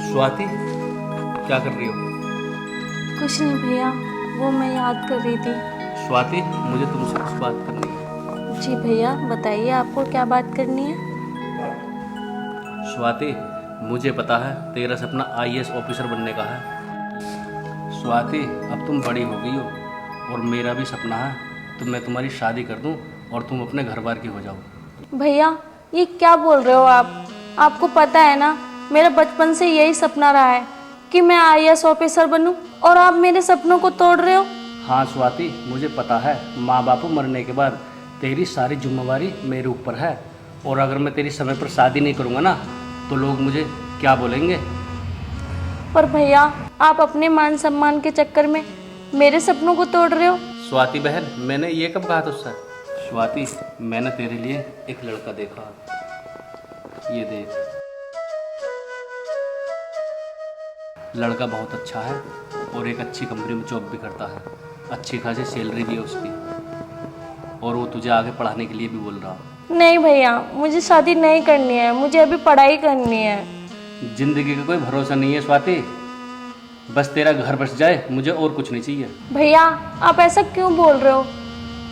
स्वाति, क्या कर रही हो? कुछ नहीं भैया, वो मैं याद कर रही थी। स्वाति, मुझे तुमसे कुछ बात करनी है। जी भैया, बताइए आपको क्या बात करनी है। स्वाति, मुझे पता है तेरा सपना आईएएस ऑफिसर बनने का है। स्वाति, अब तुम बड़ी हो गई हो और मेरा भी सपना है तो मैं तुम्हारी शादी कर दूं और तुम अपने घर बार की हो जाओ। भैया ये क्या बोल रहे हो आप? आपको पता है ना, मेरा बचपन से यही सपना रहा है कि मैं आईएएस ऑफिसर बनूं, और आप मेरे सपनों को तोड़ रहे हो। हाँ स्वाति, मुझे पता है माँ बाप मरने के बाद तेरी सारी जिम्मेवारी मेरे ऊपर है, और अगर मैं तेरी समय पर शादी नहीं करूँगा ना तो लोग मुझे क्या बोलेंगे। पर भैया, आप अपने मान सम्मान के चक्कर में मेरे सपनों को तोड़ रहे हो। स्वाति बहन, मैंने ये कब कहा तुझसे? स्वाति, मैंने तेरे लिए एक लड़का देखा, ये देख। लड़का बहुत अच्छा है और एक अच्छी कंपनी में जॉब भी करता है, अच्छी खासी सैलरी भी है उसकी, और वो तुझे आगे पढ़ाने के लिए भी बोल रहा। नहीं भैया, मुझे शादी नहीं करनी है, मुझे अभी पढ़ाई करनी है। जिंदगी का कोई भरोसा नहीं है स्वाति, बस तेरा घर बस जाए, मुझे और कुछ नहीं चाहिए। भैया आप ऐसा क्यों बोल रहे हो?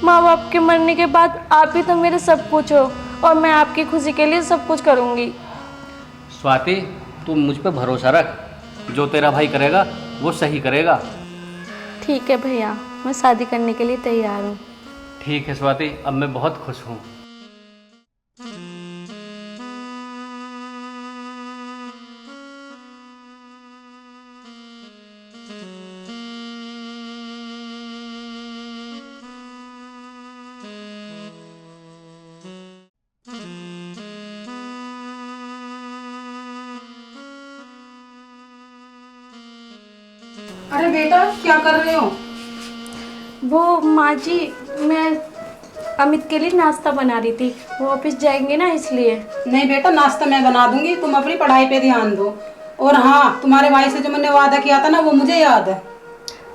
माँ बाप के मरने के बाद आप ही तो मेरे सब कुछ हो, और मैं आपकी खुशी के लिए सब कुछ करूँगी। स्वाति, तू मुझ पर भरोसा रख, जो तेरा भाई करेगा वो सही करेगा। ठीक है भैया, मैं शादी करने के लिए तैयार हूँ। ठीक है स्वाति, अब मैं बहुत खुश हूँ। अरे बेटा, क्या कर रहे हो? वो माँ जी, मैं अमित के लिए नाश्ता बना रही थी, वो ऑफिस जाएंगे ना इसलिए। नहीं बेटा, नाश्ता मैं बना दूंगी, तुम अपनी पढ़ाई पे ध्यान दो। और हाँ, तुम्हारे भाई से जो मैंने वादा किया था ना, वो मुझे याद है।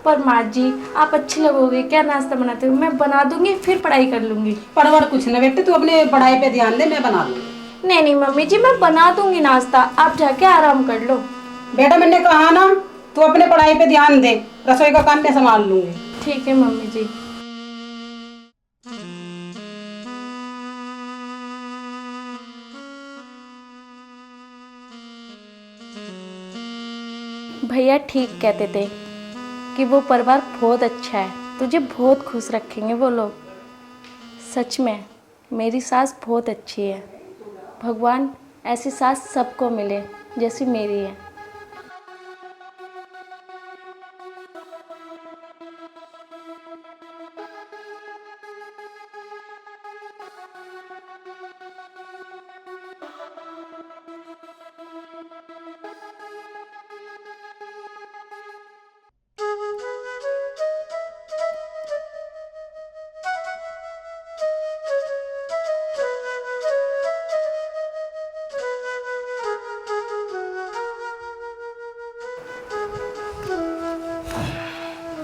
पर माँ जी, आप अच्छी लगोगे, क्या नाश्ता बनाते हो? मैं बना दूंगी, फिर पढ़ाई कर लूंगी। परवर कुछ ना बेटे, तू अपने पढ़ाई पे ध्यान दे, मैं बना दूंगी। नहीं नहीं मम्मी जी, मैं बना दूंगी नाश्ता, आप जाके आराम कर लो। बेटा मैंने कहा ना, तू अपने पढ़ाई पे ध्यान दे, रसोई का काम मैं संभाल लूंगी। ठीक है मम्मी जी। भैया ठीक कहते थे कि वो परिवार बहुत अच्छा है, तुझे बहुत खुश रखेंगे वो लोग। सच में मेरी सास बहुत अच्छी है, भगवान ऐसी सास सबको मिले जैसी मेरी है।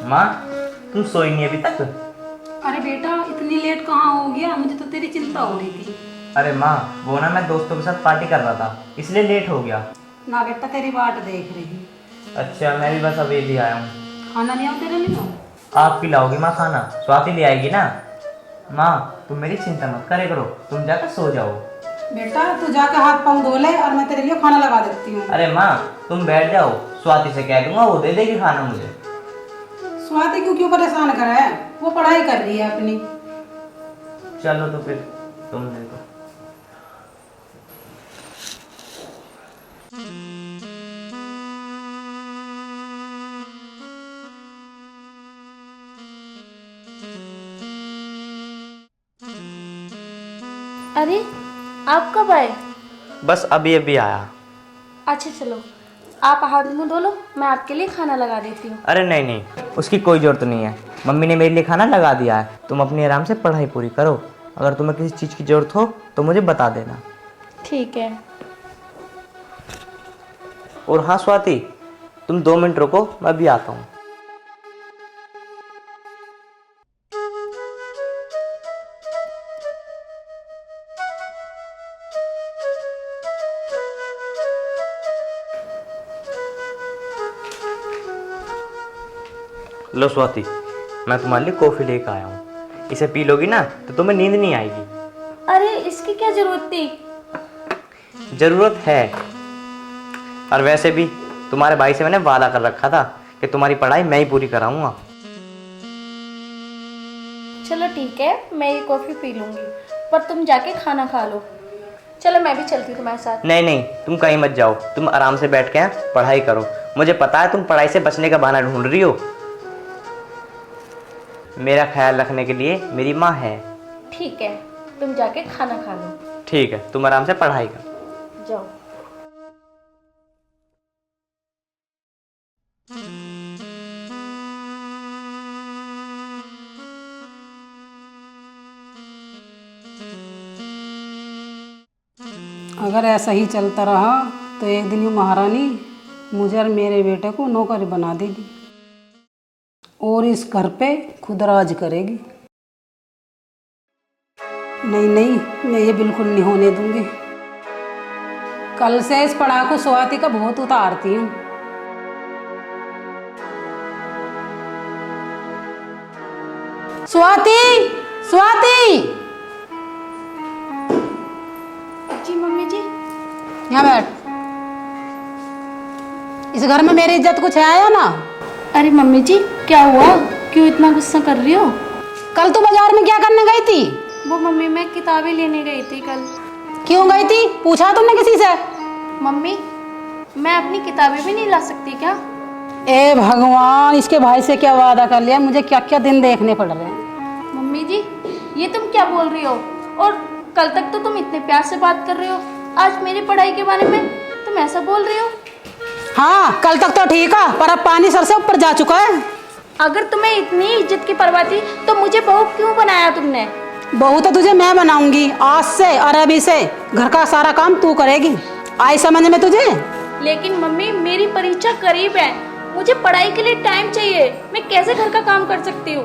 माँ, तुम सोई नहीं अभी तक? अरे बेटा, इतनी लेट कहाँ हो गया? मुझे तो तेरी चिंता हो रही थी। अरे माँ, वो ना मैं दोस्तों के साथ पार्टी कर रहा था, इसलिए लेट हो गया। ना बेटा, तेरी बाट देख रही। अच्छा, मैं भी बस अभी भी आया हूँ। खाना ले आओ तेरे लिए। आप खिलाओगी माँ खाना? स्वाति ले आएगी ना? माँ, तुम मेरी चिंता मत करे करो, तुम जाकर सो जाओ। बेटा तू जाके हाथ पाँव धो ले, और मैं तेरे लिए खाना लगा देती हूँ। अरे माँ, तुम बैठ जाओ, स्वाति से कह दूंगा, वो दे देगी खाना मुझे। स्वाति क्यों क्यों परेशान कर है? वो पढ़ाई कर रही है अपनी। चलो तो फिर तुम देखो। अरे आप कब आए? बस अभी अभी आया। अच्छा चलो, आप हाथ मुंह धो लो, मैं आपके लिए खाना लगा देती हूँ। अरे नहीं नहीं, उसकी कोई ज़रूरत नहीं है, मम्मी ने मेरे लिए खाना लगा दिया है। तुम अपनी आराम से पढ़ाई पूरी करो, अगर तुम्हें किसी चीज़ की ज़रूरत हो तो मुझे बता देना। ठीक है। और हाँ स्वाति, तुम 2 मिनट रुको, मैं भी आता हूँ। लो स्वाति, मैं तुम्हारे लिए कॉफ़ी लेकर आया हूँ। इसे पी लोगी ना तो तुम्हें नींद नहीं आएगी। अरे इसकी क्या जरूरत थी? ज़रूरत है, और वैसे भी तुम्हारे भाई से मैंने वादा कर रखा था कि तुम्हारी पढ़ाई मैं ही पूरी कराऊंगा। चलो ठीक है, मैं ये कॉफ़ी पी लूँगी, पर तुम जाके खाना खा लो। चलो मैं भी चलती हूँ तुम्हारे साथ। नहीं नहीं, तुम कहीं मत जाओ, तुम आराम से बैठ के पढ़ाई करो। मुझे पता है तुम पढ़ाई से बचने का बहाना ढूंढ रही हो। मेरा ख्याल रखने के लिए मेरी माँ है। ठीक है, तुम जाके खाना खा लो। ठीक है, तुम आराम से पढ़ाई करो। जाओ। अगर ऐसा ही चलता रहा तो एक दिन ये महारानी मुझे और मेरे बेटे को नौकर बना देगी और इस घर पे खुद राज करेगी। नहीं नहीं, मैं ये बिल्कुल नहीं होने दूंगी। कल से इस पढ़ाई को स्वाति का बहुत उतारती हूँ। स्वाति, स्वाति, जी मम्मी जी। यहाँ बैठ। इस घर में मेरी इज्जत कुछ है आया ना? अरे मम्मी जी, क्या हुआ? क्यों इतना गुस्सा कर रही हो? कल तू बाजार में क्या करने गई थी? वो मम्मी, मैं किताबें लेने गई थी कल। क्यों गई थी? पूछा तुमने किसी से? मम्मी, मैं अपनी किताबें भी नहीं ला सकती क्या? ए भगवान, इसके भाई से क्या वादा कर लिया, मुझे क्या क्या दिन देखने पड़ रहे हैं। मम्मी जी, ये तुम क्या बोल रही हो? और कल तक तो तुम इतने प्यार से बात कर रहे हो, आज मेरी पढ़ाई के बारे में तुम ऐसा बोल रही हो? हाँ, कल तक तो ठीक है, पर अब पानी सर से ऊपर जा चुका है। अगर तुम्हें इतनी इज्जत की परवाह थी तो मुझे बहू क्यों बनाया तुमने? बहू तो तुझे मैं बनाऊंगी आज से, और अभी से घर का सारा काम तू करेगी। आई समझ में तुझे? लेकिन मम्मी, मेरी परीक्षा करीब है, मुझे पढ़ाई के लिए टाइम चाहिए। मैं कैसे घर का काम कर सकती हूँ?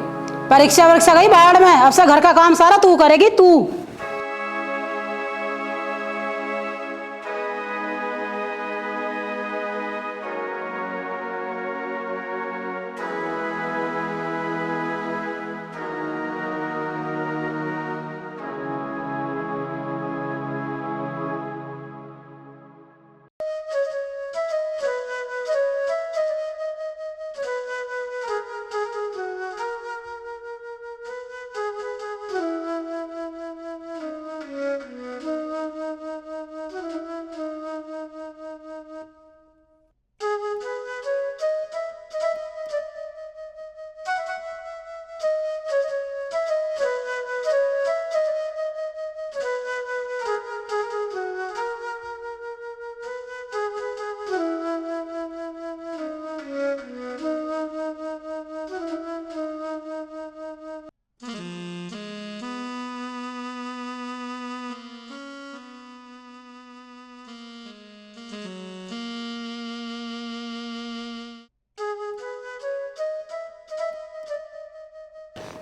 परीक्षा वरीक्षा गई बाढ़ में, अब से घर का काम सारा तू करेगी, तू।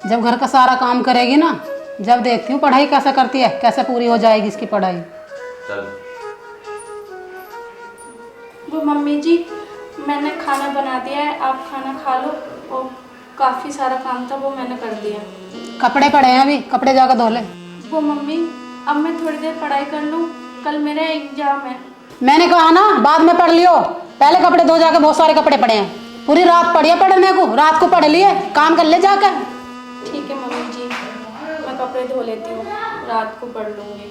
जब घर का सारा काम करेगी ना, जब देखती हूँ पढ़ाई कैसे करती है, कैसे पूरी हो जाएगी इसकी पढ़ाई। चल। वो मम्मी जी, मैंने खाना बना दिया है, आप खाना खा लो। और काफ़ी सारा काम था, वो मैंने कर दिया। कपड़े पड़े हैं अभी, कपड़े जाकर धो ले। वो मम्मी, अब मैं थोड़ी देर पढ़ाई कर लूँ, कल मेरा एग्जाम है। मैंने कहा ना बाद में पढ़ लियो, पहले कपड़े धो जाके, बहुत सारे कपड़े पड़े हैं। पूरी रात पढ़ी है पढ़ने को, रात को पढ़ लिए, काम कर ले जाकर। ठीक है मम्मी जी, मैं कपड़े धो लेती हूँ, रात को पढ़ लूँगी।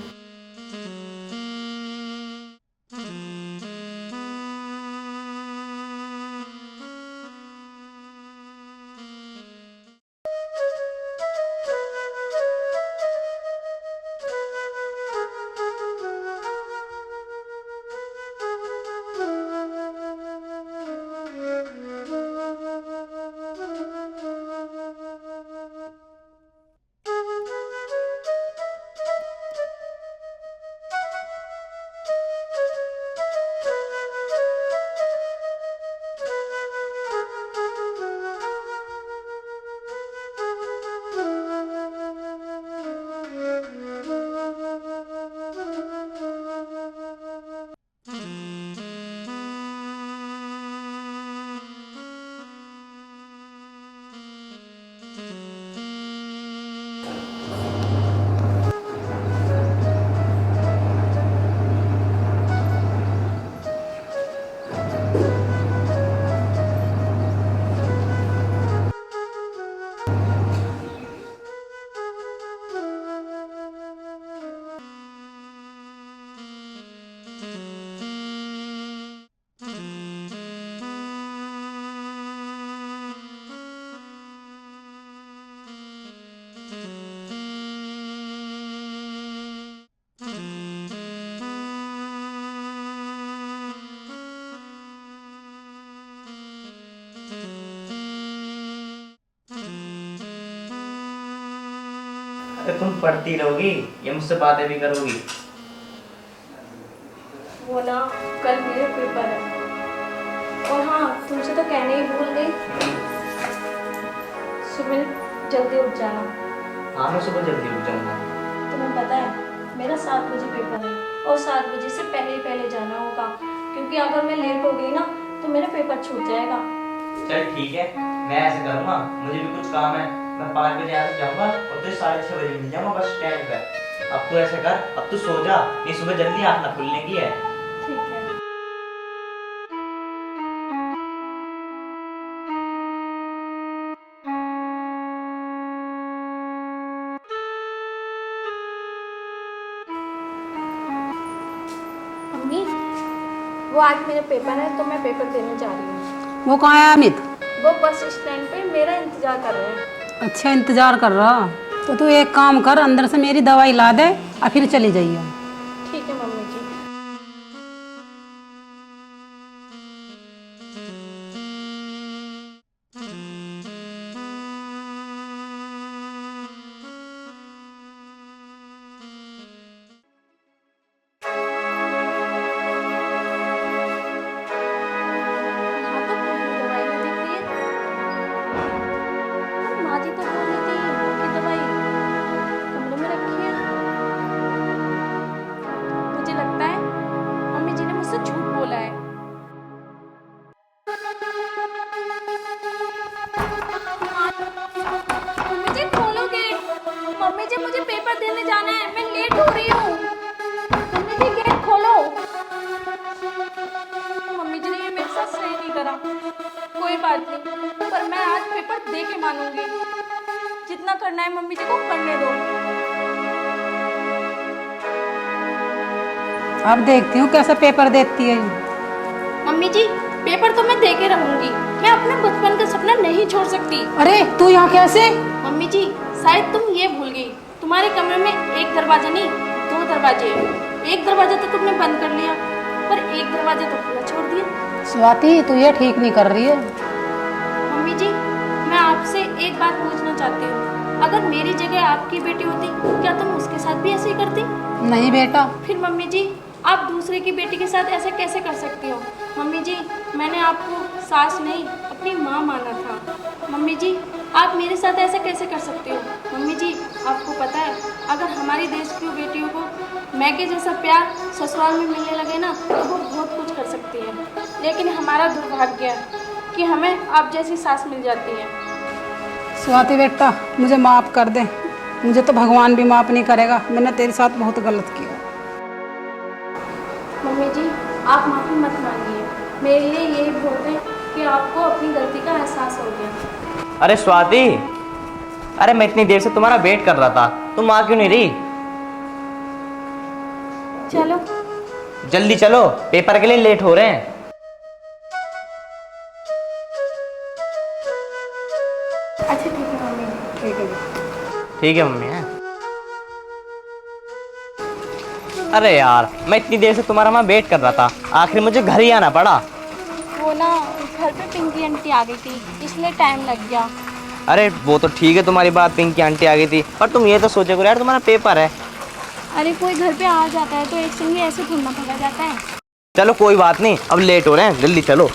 अरे तुम पढ़ती रहोगी या मुझसे बातें भी करोगी? वो ना कल मेरे पेपर है। और हाँ, तुमसे तो कहने ही भूल गई, सुबह जल्दी उठ जाना। हाँ मैं सुबह जल्दी उठ जाऊंगा। तुम्हें पता है मेरा 7 बजे पेपर है और 7 बजे से पहले जाना होगा, क्योंकि अगर मैं लेट हो गई ना तो मेरा पेपर छूट जाएगा। चल ठीक है, मैं ऐसे करूँगा, मुझे भी कुछ काम है, मैं 5 बजे यहाँ से जाऊँगा और तुझे 6:30 बजे मिल जाऊँगा बस स्टैंड पर। अब तू ऐसे कर, अब तू सो जा, नहीं सुबह जल्दी आँख ना खुलने की है। ठीक है। मम्मी, वो आज मेरा पेपर है तो मैं पेपर देने जा रही हूँ। वो कहाँ है अमित? वो बस स्टैंड पे मेरा इंतजार कर रहे हैं। अच्छा इंतजार कर रहा, तो तू एक काम कर, अंदर से मेरी दवाई ला दे और फिर चली जाइए। ठीक है मम्मी जी। यहाँ तो कोई भी दवाई नहीं दिख रही है। माँ जी तो बोल रही थी कि दवाई कमरे में रखी है। मुझे लगता है मम्मी जी ने मुझसे झूठ बोला है। मम्मी जी खोलोगे? मम्मी जी मुझे पेपर देने जाना है, मैं लेट हो रही हूँ। मम्मी जी गेट खोलो। मम्मी जी ने ये मेरे साथ सही नहीं करा। कोई बात नहीं, पर मैं आज पेपर दे के मानूंगी। जितना करना है मम्मी जी को करने दो। अब देखती हूँ कैसा पेपर देती है। मम्मी जी पेपर तो मैं दे के रहूंगी, मैं अपने बचपन का सपना नहीं छोड़ सकती। अरे तू यहाँ कैसे? मम्मी जी शायद तुम ये भूल गई, तुम्हारे कमरे में एक दरवाजा नहीं 2 दरवाजे हैं। एक दरवाजा तो तुमने बंद कर लिया, पर एक दरवाजा तो खुला छोड़ दिया। स्वाति तू ये ठीक नहीं कर रही है। मम्मी जी मैं आपसे एक बात पूछना चाहती हूँ, अगर मेरी जगह आपकी बेटी होती क्या तुम उसके साथ भी ऐसे ही करती? नहीं बेटा। फिर मम्मी जी आप दूसरे की बेटी के साथ ऐसे कैसे कर सकती हो? मम्मी जी मैंने आपको सास नहीं अपनी माँ माना था। मम्मी जी आप मेरे साथ ऐसे कैसे कर सकती हो? मम्मी जी आपको पता है अगर हमारी देश की बेटियों को मैके जैसा प्यार ससुराल में मिलने लगे ना तो वो बहुत कुछ कर सकती है, लेकिन हमारा दुर्भाग्य है कि हमें आप जैसी सास मिल जाती है। स्वाति बेटा मुझे माफ़ कर दे, मुझे तो भगवान भी माफ़ नहीं करेगा, मैंने तेरे साथ बहुत गलत किया। मम्मी जी आप माफ़ी मत मांगिए, मेरे लिए यही बहुत है कि आपको अपनी गलती का एहसास हो गया। अरे स्वाति, अरे मैं इतनी देर से तुम्हारा वेट कर रहा था, तुम आ क्यों नहीं रही? चलो जल्दी चलो, पेपर के लिए लेट हो रहे हैं। अच्छा ठीक है मम्मी। ठीक है। ठीक है मम्मी है। अरे यार मैं इतनी देर से तुम्हारा वहाँ वेट कर रहा था, आखिर मुझे घर ही आना पड़ा। वो ना घर पे पिंकी आंटी आ गई थी इसलिए टाइम लग गया। अरे वो तो ठीक है तुम्हारी बात, पिंकी आंटी आ गई थी, पर तुम ये तो सोचे करो यार तुम्हारा पेपर है। अरे कोई घर पे आ जाता है तो एक संग ऐसे थोड़ा भगा जाता है। चलो कोई बात नहीं, अब लेट हो रहे हैं, जल्दी चलो।